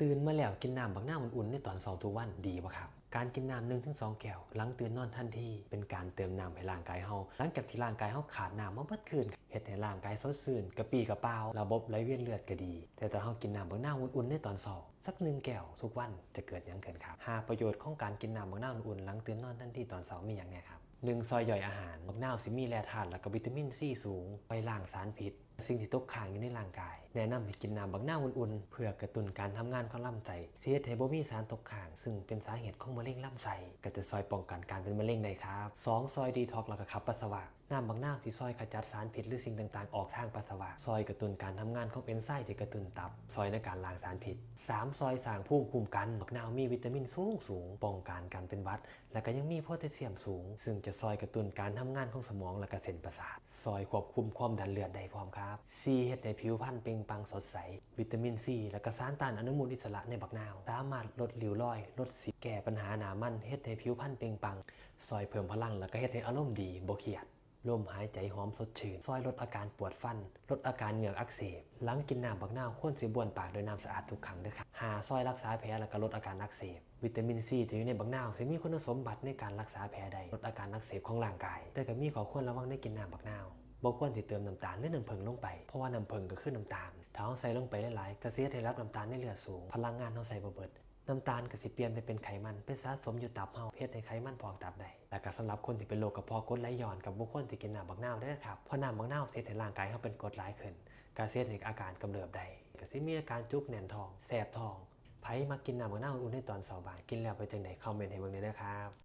ตื่นมาแล้วกินน้ำบักน้ำอุ่นๆในตอนเช้าทุกวันดีป่ะครับการกินน้ำ1 ถึง 2 แก้วหลังตื่นนอนทันทีเป็นการเติมน้ำให้ร่างกายเฮาหลังจากที่ร่างกายเฮาขาดน้ำมาเบิดคืนเฮ็ดให้ร่างกายสดชื่นกระปรี้กระเปร่าระบบไหลเวียนเลือดก็ดีแต่ถ้าเฮากินน้ำบักน้ำอุ่นๆในตอนเช้าสัก1 แก้วทุกวันจะเกิดหยังขึ้นครับประโยชน์ของการกินน้ำบักน้ำอุ่นๆหลังตื่นนอนทันทีตอนเช้ามีหยังแน่ครับซอยย่อยอาหารบักนาวสิมีแร่ธาตุและก็วิตามินซีสูงไปล้างสารพิษสิ่งที่ตกค้างอยู่ในร่างกายแนะนำให้กินน้ำบักนาวอุ่นๆเพื่อกระตุ้นการทำงานของลำไส้เฮ็ดให้บ่มีสารตกค้างซึ่งเป็นสาเหตุของมะเร็งลำไส้ก็จะช่วยป้องกันการเป็นมะเร็งได้ครับ2ซอยดีท็อกซ์แล้วก็ขับปัสสาวะน้ำบักนาวสิช่วยขจัดสารพิษหรือสิ่งต่างๆออกทางปัสสาวะช่วยกระตุ้นการทำงานของเอนไซม์ที่กระตุ้นตับช่วยในการล้างสารพิษ3ช่วยสร้างภูมิคุ้มกันบักนาวมีวิตามินสูงป้องกันการเป็นหวัดและก็ยังมีโพแทสเซียมสูงซึ่งจะช่วยกระตุ้นการทำงานของสมองและก็เส้นประสาทช่วยควบคุมความดันเลือดได้พร้อมครับ4เฮ็ดให้ผิวพรรณเปล่งปลั่งสดใสวิตามินซีและก็สารต้านอนุมูลอิสระในบักนาวสามารถลดริ้วรอยลดสิวแก้ปัญหาหน้ามันเฮ็ดให้ผิวพรรณเปล่งปลั่งช่วยเพิ่มพลังและก็เฮ็ดให้อารมณ์ดีบ่เครียดลมหายใจหอมสดชื่นช่วยลดอาการปวดฟันลดอาการเหงือกอักเสบหลังกินน้ำบักนาวควรสิบ้วนปากด้วยน้ำสะอาดทุกครั้งด้วยครับช่วยรักษาแผลและก็ลดอาการอักเสบวิตามินซีที่อยู่ในบักนาวสิมีคุณสมบัติในการรักษาแผลได้ลดอาการอักเสบของร่างกายแต่ก็มีข้อควรระวังในกินน้ำบักนาวบ่ควรสิเติมน้ำตาลหรือน้ำผึ้งลงไปเพราะว่าน้ำผึ้งก็คือน้ำตาลถ้าเราใส่ลงไปหลายๆก็สิเฮ็ดให้ระดับน้ำตาลในเลือดสูงพลังงานเราใส่บ่เบิดน้ำตาลก็สิเปลี่ยนไปเป็นไขมันไปสะสมอยู่ตับเฮาเฮ็ดให้ไขมันพอกตับได้และก็สำหรับคนที่เป็นโรคกระเพาะกรดไหลย้อนกับบ่ควรสิกินน้ำบักนาวเด้อครับเพราะน้ำบักนาวเฮ็ดให้ร่างกายเฮาเป็นกรดหลายขึ้นก็เฮ็ดให้อาการกำเริบได้ก็สิมีอาการจุกแน่นท้องแสบท้องไผมากินน้ำบักนาวอุ่นๆในตอนเช้าบ่ายกินแล้วเป็นจังได๋คอมเมนต์ให้เบิ่งได้เด้อครับ